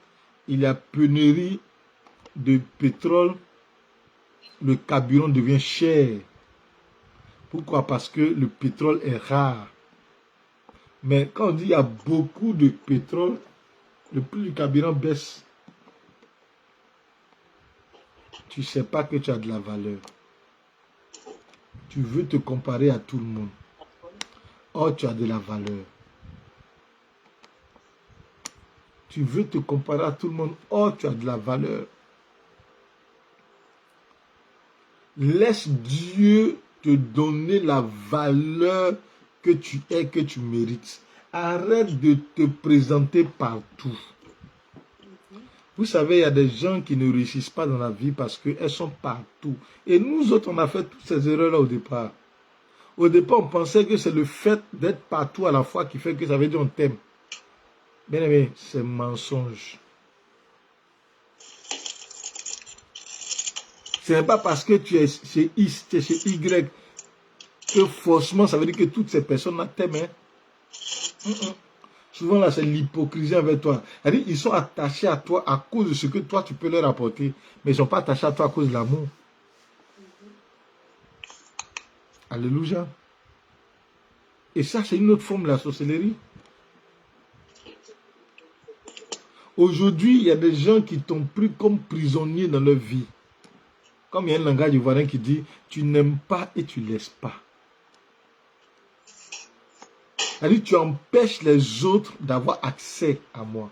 il y a pénurie de pétrole, le carburant devient cher. Pourquoi? Parce que le pétrole est rare. Mais quand on dit il y a beaucoup de pétrole, le prix du carburant baisse. tu ne sais pas que tu as de la valeur. Tu veux te comparer à tout le monde. Oh, tu as de la valeur. Tu veux te comparer à tout le monde. Oh, tu as de la valeur. Laisse Dieu te donner la valeur que tu es, que tu mérites. Arrête de te présenter partout. Vous savez, il y a des gens qui ne réussissent pas dans la vie parce qu'elles sont partout. Et nous autres, on a fait toutes ces erreurs-là au départ. Au départ, on pensait que c'est le fait d'être partout à la fois qui fait que ça veut dire on t'aime. Bien aimé, c'est mensonge. Ce n'est pas parce que tu es chez X, tu es chez Y, que forcément ça veut dire que toutes ces personnes t'aiment. Souvent là, c'est l'hypocrisie avec toi. C'est-à-dire, ils sont attachés à toi à cause de ce que toi tu peux leur apporter, mais ils ne sont pas attachés à toi à cause de l'amour. Alléluia. Et ça, c'est une autre forme de la sorcellerie. Aujourd'hui, il y a des gens qui t'ont pris comme prisonnier dans leur vie. Comme il y a un langage ivoirien qui dit, tu n'aimes pas et tu ne laisses pas. C'est-à-dire, tu empêches les autres d'avoir accès à moi.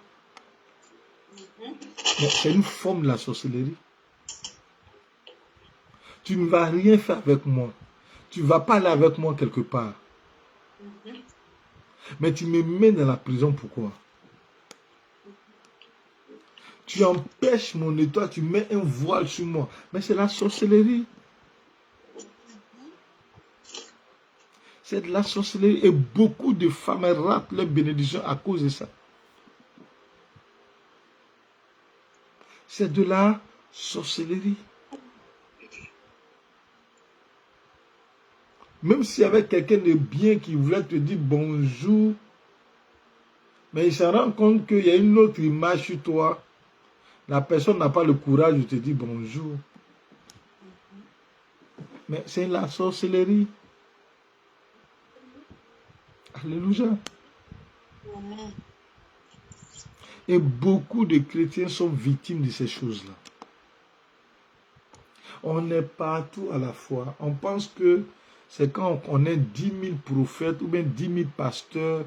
C'est une forme de la sorcellerie. Tu ne vas rien faire avec moi. Tu ne vas pas aller avec moi quelque part. Mais tu me mets dans la prison, pourquoi? Tu empêches mon étoile, tu mets un voile sur moi. Mais c'est la sorcellerie. C'est de la sorcellerie. Et beaucoup de femmes ratent leur bénédiction à cause de ça. C'est de la sorcellerie. Même s'il y avait quelqu'un de bien qui voulait te dire bonjour, mais il se rend compte qu'il y a une autre image sur toi. La personne n'a pas le courage de te dire bonjour. Mais c'est la sorcellerie. Alléluia. Et beaucoup de chrétiens sont victimes de ces choses-là. On est partout à la fois. On pense que c'est quand on est 10 000 prophètes ou bien 10 000 pasteurs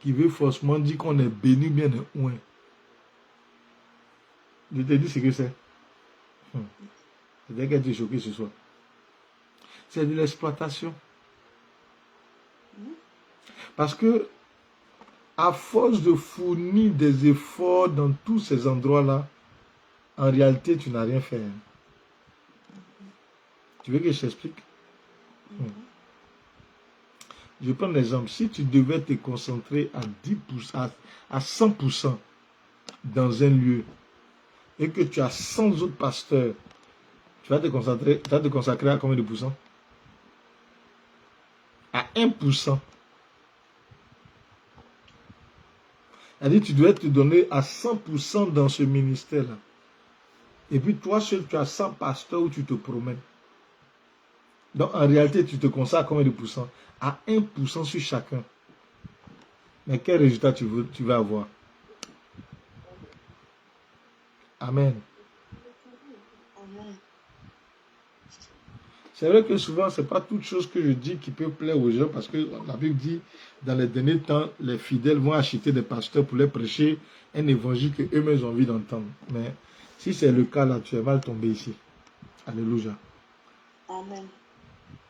qui veut forcément dire qu'on est béni bien de loin. Je te dis ce que c'est. C'est-à-dire qu'elle est choquée ce soir. C'est de l'exploitation. Parce que, à force de fournir des efforts dans tous ces endroits-là, en réalité, tu n'as rien fait. Tu veux que je t'explique? Je prends l'exemple. Si tu devais te concentrer à 10%, à 100% dans un lieu, et que tu as 100 autres pasteurs, tu vas te consacrer à combien de pourcents? À 1%. C'est-à-dire que tu dois te donner à 100% dans ce ministère-là. Et puis toi seul, tu as 100 pasteurs où tu te promènes. Donc en réalité, tu te consacres à combien de pourcents? À 1% sur chacun. Mais quel résultat tu vas avoir? Amen. C'est vrai que souvent, ce n'est pas toute chose que je dis qui peut plaire aux gens parce que la Bible dit, dans les derniers temps, les fidèles vont acheter des pasteurs pour les prêcher un évangile qu'eux-mêmes ont envie d'entendre. Mais si c'est le cas là, tu es mal tombé ici. Alléluia. Amen.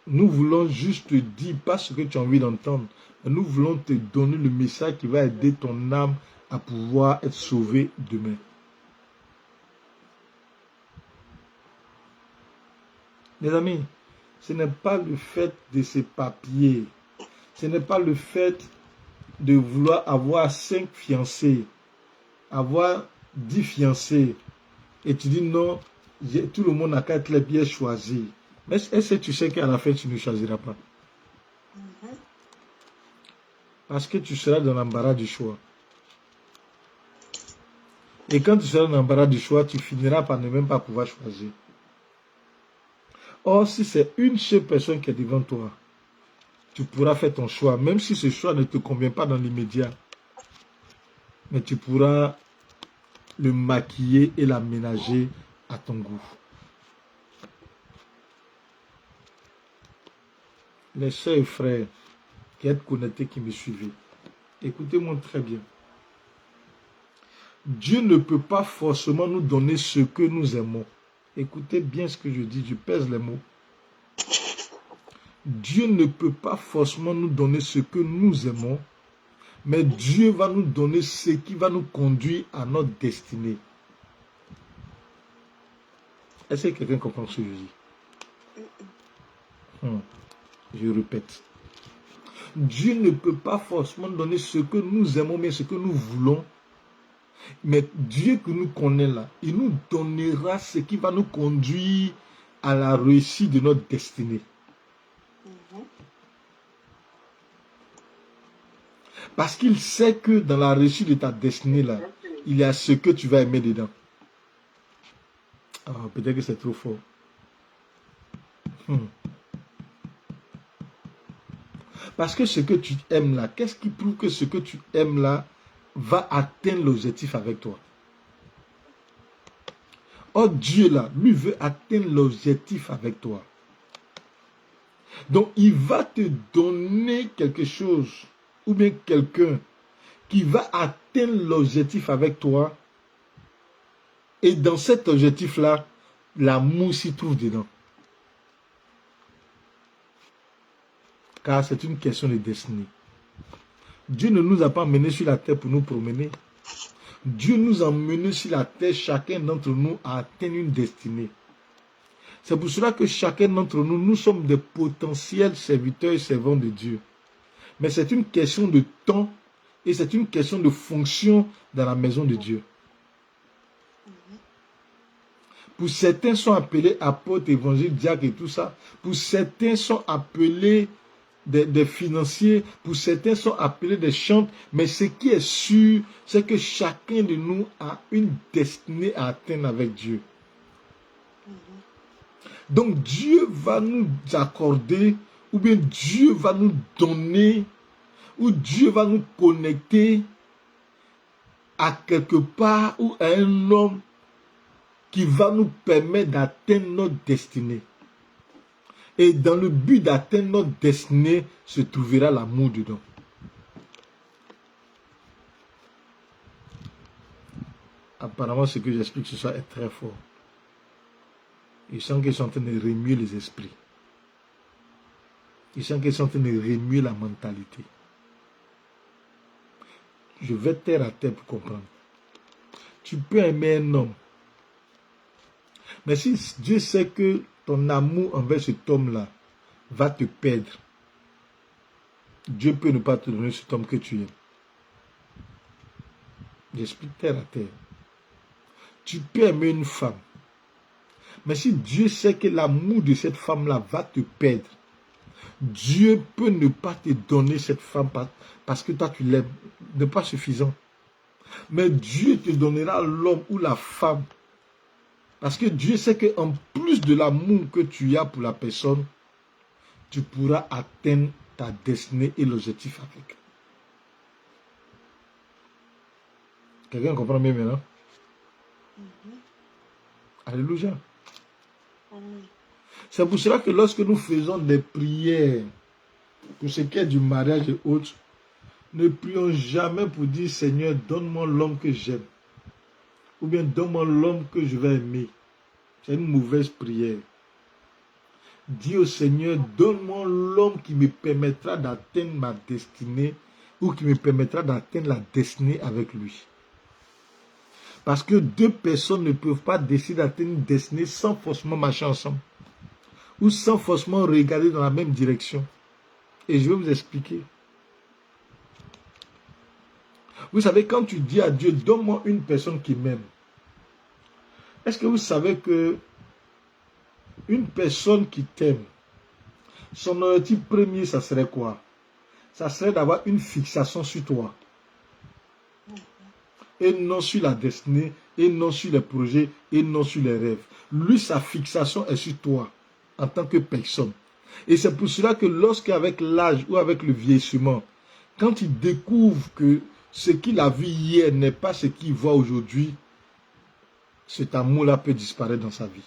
Nous voulons juste te dire pas ce que tu as envie d'entendre. Nous voulons te donner le message qui va aider ton âme à pouvoir être sauvée demain. Les amis, ce n'est pas le fait de ces papiers. Ce n'est pas le fait de vouloir avoir 5 fiancés, avoir 10 fiancés. Et tu dis non, tout le monde n'a qu'à être les bien choisi. Mais est-ce que tu sais qu'à la fin, tu ne choisiras pas? Parce que tu seras dans l'embarras du choix. Et quand tu seras dans l'embarras du choix, tu finiras par ne même pas pouvoir choisir. Or, si c'est une seule personne qui est devant toi, tu pourras faire ton choix, même si ce choix ne te convient pas dans l'immédiat. Mais tu pourras le maquiller et l'aménager à ton goût. Les sœurs et frères qui êtes connectés, qui me suivez, écoutez-moi très bien. Dieu ne peut pas forcément nous donner ce que nous aimons. Écoutez bien ce que je dis, je pèse les mots. Dieu ne peut pas forcément nous donner ce que nous aimons, mais Dieu va nous donner ce qui va nous conduire à notre destinée. Est-ce que quelqu'un comprend ce que je dis? Je répète. Dieu ne peut pas forcément donner ce que nous aimons, mais ce que nous voulons. Mais Dieu que nous connaît là, il nous donnera ce qui va nous conduire à la réussite de notre destinée. Parce qu'il sait que dans la réussite de ta destinée là, il y a ce que tu vas aimer dedans. Ah, peut-être que c'est trop fort. Parce que ce que tu aimes là, qu'est-ce qui prouve que ce que tu aimes là va atteindre l'objectif avec toi? Oh, Dieu là, lui veut atteindre l'objectif avec toi. Donc, il va te donner quelque chose, ou bien quelqu'un qui va atteindre l'objectif avec toi. Et dans cet objectif-là, l'amour s'y trouve dedans. Car c'est une question de destinée. Dieu ne nous a pas menés sur la terre pour nous promener. Dieu nous a menés sur la terre, chacun d'entre nous, à atteindre une destinée. C'est pour cela que chacun d'entre nous, nous sommes des potentiels serviteurs et servants de Dieu. Mais c'est une question de temps et c'est une question de fonction dans la maison de Dieu. Pour certains sont appelés apôtres, évangélistes, diacres et tout ça. Pour certains sont appelés des financiers. Pour certains sont appelés des chantres. Mais ce qui est sûr, c'est que chacun de nous a une destinée à atteindre avec Dieu. Donc Dieu va nous accorder, ou bien Dieu va nous donner, ou Dieu va nous connecter à quelque part ou à un homme qui va nous permettre d'atteindre notre destinée. Et dans le but d'atteindre notre destinée se trouvera l'amour dedans. Apparemment, ce que j'explique ce soir est très fort. Ils sentent qu'ils sont en train de remuer les esprits. Ils sentent qu'ils sont en train de remuer la mentalité. Je vais terre à terre pour comprendre. Tu peux aimer un homme. Mais si Dieu sait que ton amour envers cet homme-là va te perdre, Dieu peut ne pas te donner cet homme que tu aimes. J'explique terre à terre. Tu peux aimer une femme. Mais si Dieu sait que l'amour de cette femme-là va te perdre, Dieu peut ne pas te donner cette femme parce que toi tu l'aimes. Ce n'est pas suffisant. Mais Dieu te donnera l'homme ou la femme. Parce que Dieu sait qu'en plus de l'amour que tu as pour la personne, tu pourras atteindre ta destinée et l'objectif avec. Quelqu'un comprend bien maintenant? Alléluia. C'est pour cela que lorsque nous faisons des prières pour ce qui est du mariage et autres, ne prions jamais pour dire Seigneur, donne-moi l'homme que j'aime. Ou bien donne-moi l'homme que je vais aimer. C'est une mauvaise prière. Dis au Seigneur, donne-moi l'homme qui me permettra d'atteindre ma destinée ou qui me permettra d'atteindre la destinée avec lui. Parce que deux personnes ne peuvent pas décider d'atteindre une destinée sans forcément marcher ensemble. Ou sans forcément regarder dans la même direction. Et je vais vous expliquer. Vous savez, quand tu dis à Dieu, donne-moi une personne qui m'aime. Est-ce que vous savez que une personne qui t'aime, son objectif premier, ça serait quoi? Ça serait d'avoir une fixation sur toi. Et non sur la destinée, et non sur les projets, et non sur les rêves. Lui, sa fixation est sur toi, en tant que personne. Et c'est pour cela que lorsqu'avec l'âge ou avec le vieillissement, quand il découvre que ce qu'il a vu hier n'est pas ce qu'il voit aujourd'hui, cet amour-là peut disparaître dans sa vie.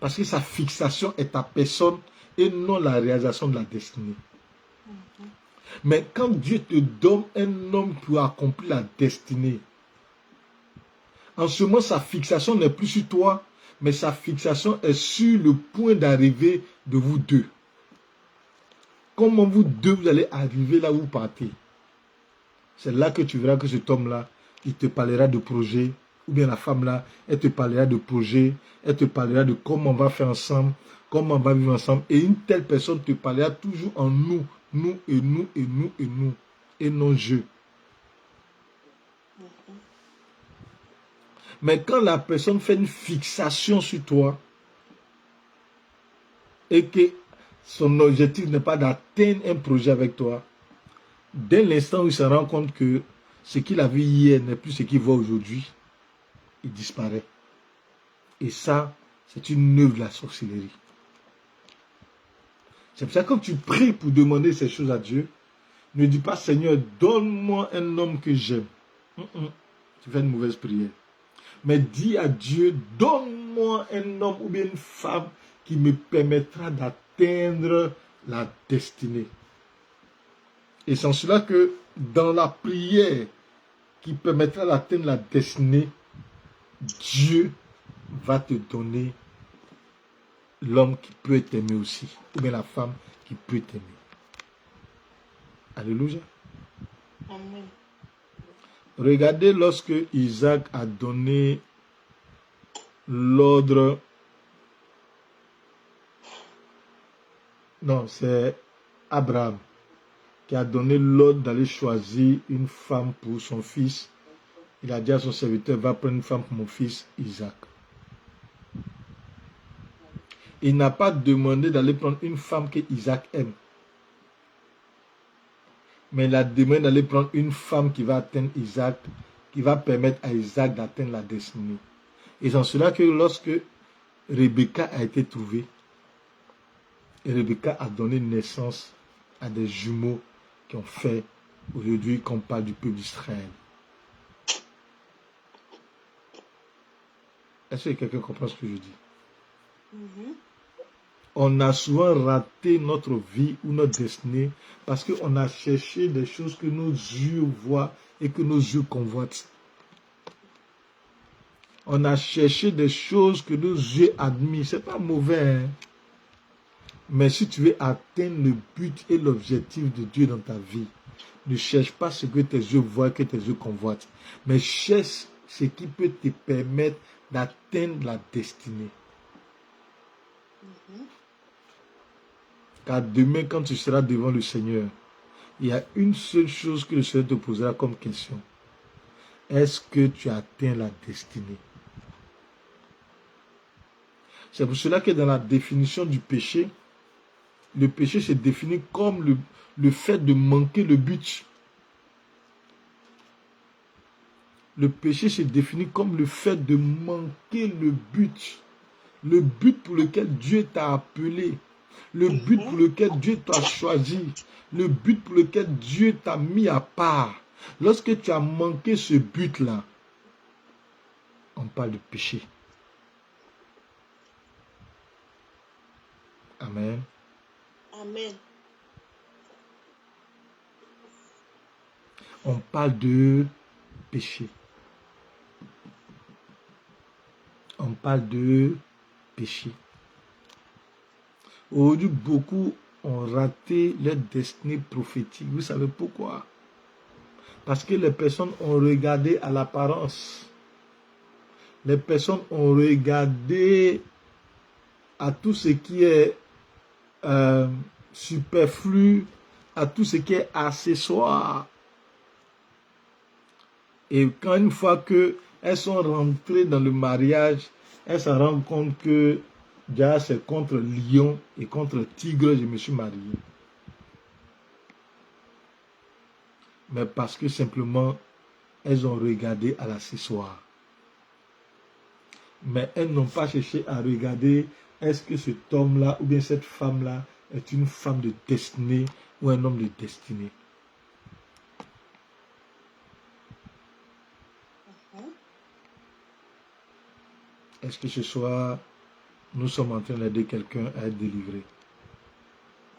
Parce que sa fixation est ta personne et non la réalisation de la destinée. Mais quand Dieu te donne un homme pour accomplir la destinée, en ce moment, sa fixation n'est plus sur toi, mais sa fixation est sur le point d'arrivée de vous deux. Comment vous deux, vous allez arriver là où vous partez. C'est là que tu verras que cet homme-là, il te parlera de projet, ou bien la femme-là, elle te parlera de projet, elle te parlera de comment on va faire ensemble, comment on va vivre ensemble. Et une telle personne te parlera toujours en nous, nous et nous et nous et nous, et non je. Mais quand la personne fait une fixation sur toi, et que son objectif n'est pas d'atteindre un projet avec toi, dès l'instant où il se rend compte que ce qu'il a vu hier n'est plus ce qu'il voit aujourd'hui, il disparaît. Et ça, c'est une œuvre de la sorcellerie. C'est pour ça que quand tu pries pour demander ces choses à Dieu, ne dis pas, Seigneur, donne-moi un homme que j'aime. Tu fais une mauvaise prière. Mais dis à Dieu, donne-moi un homme ou bien une femme qui me permettra d'atteindre la destinée. Et c'est en cela que dans la prière qui permettra d'atteindre la destinée, Dieu va te donner l'homme qui peut t'aimer aussi, ou bien la femme qui peut t'aimer. Alléluia. Amen. Regardez lorsque Isaac a donné l'ordre. Non, c'est Abraham qui a donné l'ordre d'aller choisir une femme pour son fils. Il a dit à son serviteur, va prendre une femme pour mon fils Isaac. Il n'a pas demandé d'aller prendre une femme que Isaac aime. Mais il a demandé d'aller prendre une femme qui va atteindre Isaac, qui va permettre à Isaac d'atteindre la destinée. Et c'est en cela que lorsque Rebecca a été trouvée, et Rebecca a donné naissance à des jumeaux qui ont fait aujourd'hui qu'on parle du peuple d'Israël. Est-ce que quelqu'un comprend ce que je dis? On a souvent raté notre vie ou notre destinée parce qu'on a cherché des choses que nos yeux voient et que nos yeux convoitent. On a cherché des choses que nos yeux admirent. Ce n'est pas mauvais, hein? Mais si tu veux atteindre le but et l'objectif de Dieu dans ta vie, ne cherche pas ce que tes yeux voient, que tes yeux convoitent, mais cherche ce qui peut te permettre d'atteindre la destinée. Car demain, quand tu seras devant le Seigneur, il y a une seule chose que le Seigneur te posera comme question. Est-ce que tu atteins la destinée? C'est pour cela que dans la définition du péché, le péché se définit comme le fait de manquer le but. Le péché se définit comme le fait de manquer le but pour lequel Dieu t'a appelé, le but pour lequel Dieu t'a choisi, le but pour lequel Dieu t'a mis à part. Lorsque tu as manqué ce but-là, on parle de péché. Amen. Amen. On parle de péché. On parle de péché. Aujourd'hui, beaucoup ont raté leur destinée prophétique. Vous savez pourquoi? Parce que les personnes ont regardé à l'apparence. Les personnes ont regardé à tout ce qui est superflu, à tout ce qui est accessoire. Et quand une fois qu'elles sont rentrées dans le mariage, elles se rendent compte que déjà c'est contre lion et contre tigre je me suis marié. Mais parce que simplement elles ont regardé à l'accessoire. Mais elles n'ont pas cherché à regarder est-ce que cet homme-là ou bien cette femme-là est une femme de destinée ou un homme de destinée. Est-ce que ce soir, nous sommes en train d'aider quelqu'un à être délivré?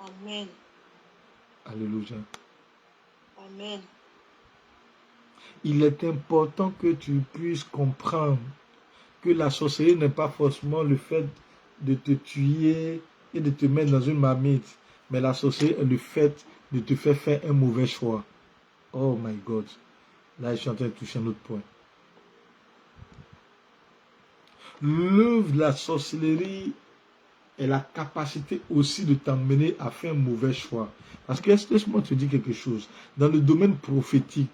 Amen. Alléluia. Amen. Il est important que tu puisses comprendre que la sorcellerie n'est pas forcément le fait de te tuer et de te mettre dans une marmite, mais la sorcellerie est le fait de te faire un mauvais choix. Oh my God. Là, je suis en train de toucher un autre point. L'œuvre de la sorcellerie est la capacité aussi de t'emmener à faire un mauvais choix. Parce que, laisse-moi te dire quelque chose. Dans le domaine prophétique,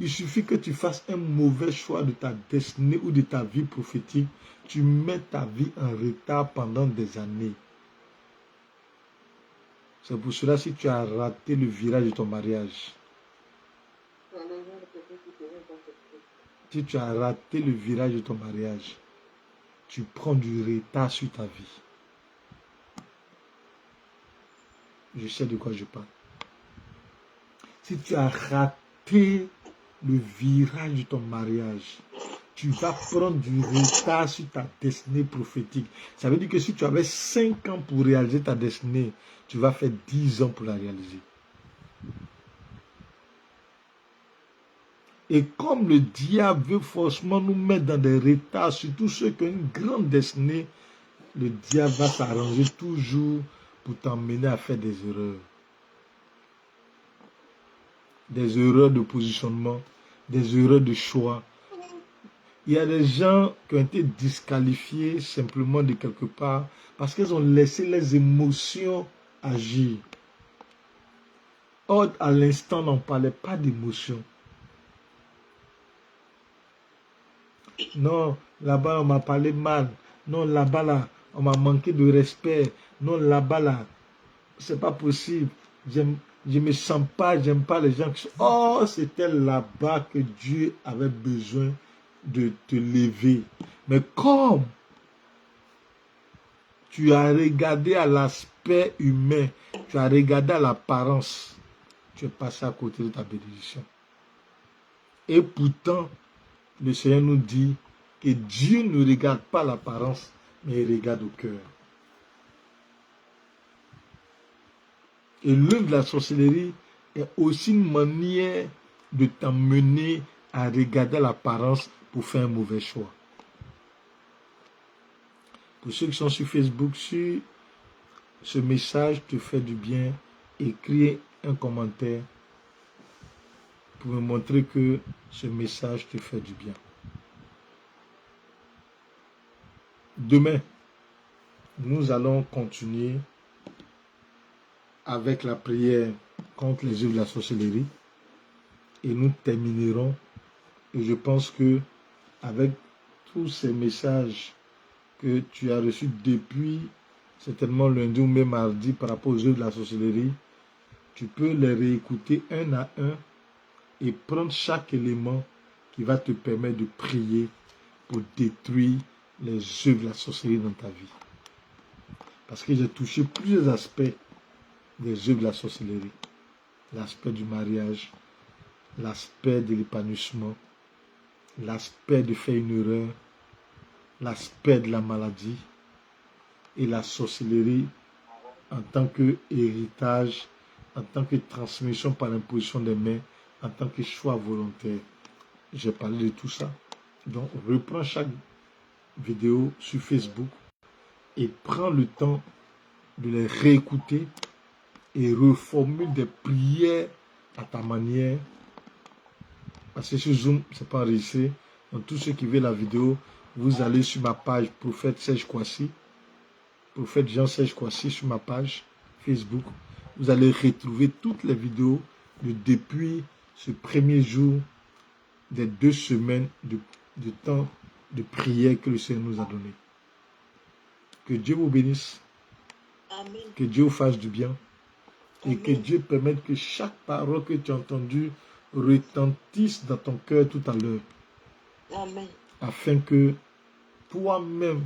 il suffit que tu fasses un mauvais choix de ta destinée ou de ta vie prophétique. Tu mets ta vie en retard pendant des années. C'est pour cela si tu as raté le virage de ton mariage. Si tu as raté le virage de ton mariage, tu prends du retard sur ta vie. Je sais de quoi je parle. Si tu as raté le virage de ton mariage, tu vas prendre du retard sur ta destinée prophétique. Ça veut dire que si tu avais 5 ans pour réaliser ta destinée, tu vas faire 10 ans pour la réaliser. Et comme le diable veut forcément nous mettre dans des retards, surtout ceux qui ont une grande destinée, le diable va s'arranger toujours pour t'emmener à faire des erreurs. Des erreurs de positionnement, des erreurs de choix. Il y a des gens qui ont été disqualifiés simplement de quelque part parce qu'ils ont laissé les émotions agir. Or, à l'instant, on ne parlait pas d'émotions. Non, là-bas, on m'a parlé mal. Non, là-bas, là, on m'a manqué de respect. Non, là-bas, là, c'est pas possible. Je me sens pas, j'aime pas les gens qui sont... Oh, c'était là-bas que Dieu avait besoin de te lever. Mais comme tu as regardé à l'aspect humain, tu as regardé à l'apparence, tu es passé à côté de ta bénédiction. Et pourtant, le Seigneur nous dit que Dieu ne regarde pas l'apparence, mais il regarde au cœur. Et l'œuvre de la sorcellerie est aussi une manière de t'emmener à regarder l'apparence pour faire un mauvais choix. Pour ceux qui sont sur Facebook, si ce message te fait du bien, écris un commentaire pour me montrer que ce message te fait du bien. Demain, nous allons continuer avec la prière contre les œuvres de la sorcellerie et nous terminerons. Et je pense que avec tous ces messages que tu as reçus depuis certainement lundi ou même mardi par rapport aux œuvres de la sorcellerie, tu peux les réécouter un à un et prendre chaque élément qui va te permettre de prier pour détruire les œuvres de la sorcellerie dans ta vie. Parce que j'ai touché plusieurs aspects des œuvres de la sorcellerie. L'aspect du mariage, l'aspect de l'épanouissement, l'aspect de faire une erreur, l'aspect de la maladie et la sorcellerie en tant qu'héritage, en tant que transmission par l'imposition des mains, en tant que choix volontaire. J'ai parlé de tout ça. Donc, reprends chaque vidéo sur Facebook et prends le temps de les réécouter et reformule des prières à ta manière. Parce que sur Zoom, ce n'est pas enregistré. Donc, tous ceux qui veulent la vidéo, vous allez sur ma page Prophète Serge Kouassi, Prophète Jean-Serge Kouassi sur ma page Facebook. Vous allez retrouver toutes les vidéos depuis ce premier jour des 2 semaines de temps de prière que le Seigneur nous a donné. Que Dieu vous bénisse. Amen. Que Dieu vous fasse du bien. Et Amen. que Dieu permette que chaque parole que tu as entendue retentisse dans ton cœur tout à l'heure. Amen. Afin que toi-même,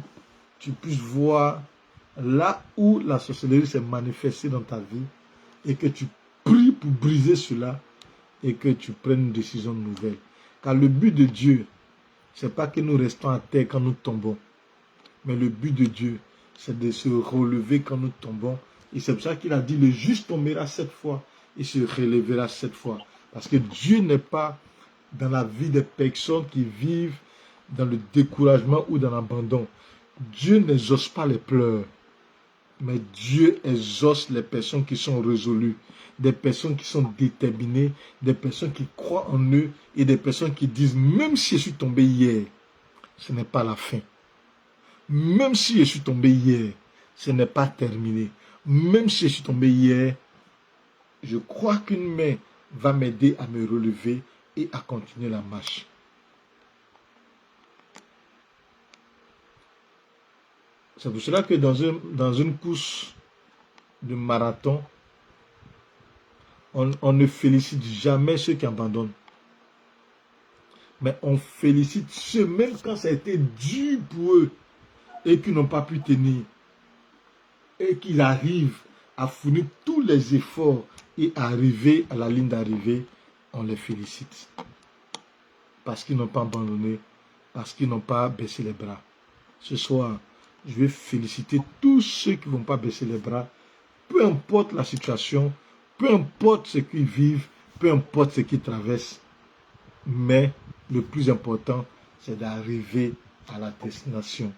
tu puisses voir là où la sorcellerie s'est manifestée dans ta vie et que tu pries pour briser cela et que tu prennes une décision nouvelle. Car le but de Dieu, ce n'est pas que nous restons à terre quand nous tombons. Mais le but de Dieu, c'est de se relever quand nous tombons Et c'est pour ça qu'il a dit, le juste tombera 7 fois et se relèvera 7 fois. Parce que Dieu n'est pas dans la vie des personnes qui vivent dans le découragement ou dans l'abandon. Dieu n'exauce pas les pleurs, mais Dieu exauce les personnes qui sont résolues, des personnes qui sont déterminées, des personnes qui croient en eux et des personnes qui disent, même si je suis tombé hier, ce n'est pas la fin. Même si je suis tombé hier, ce n'est pas terminé. Même si je suis tombé hier, je crois qu'une main va m'aider à me relever et à continuer la marche. C'est pour cela que dans une course de marathon, on ne félicite jamais ceux qui abandonnent. Mais on félicite ceux, même quand ça a été dur pour eux, et qui n'ont pas pu tenir, et qu'ils arrivent à fournir tous les efforts et arriver à la ligne d'arrivée, on les félicite. Parce qu'ils n'ont pas abandonné, parce qu'ils n'ont pas baissé les bras. Ce soir, je vais féliciter tous ceux qui ne vont pas baisser les bras, peu importe la situation, peu importe ce qu'ils vivent, peu importe ce qu'ils traversent. Mais le plus important, c'est d'arriver à la destination.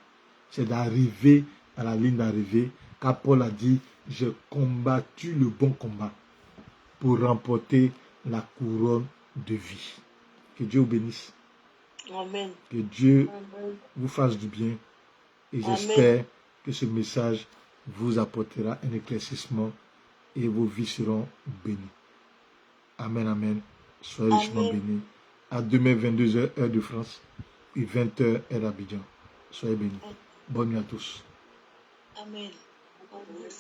C'est d'arriver à la ligne d'arrivée. Car Paul a dit, j'ai combattu le bon combat pour remporter la couronne de vie. Que Dieu vous bénisse. Amen. Que Dieu Amen. vous fasse du bien. Et Amen. j'espère que ce message vous apportera un éclaircissement et vos vies seront bénies. Amen, amen. Soyez richement bénis. À demain, 22h, heure de France, et 20h, heure d'Abidjan. Soyez bénis. Bonne nuit à tous. Amen. Amen.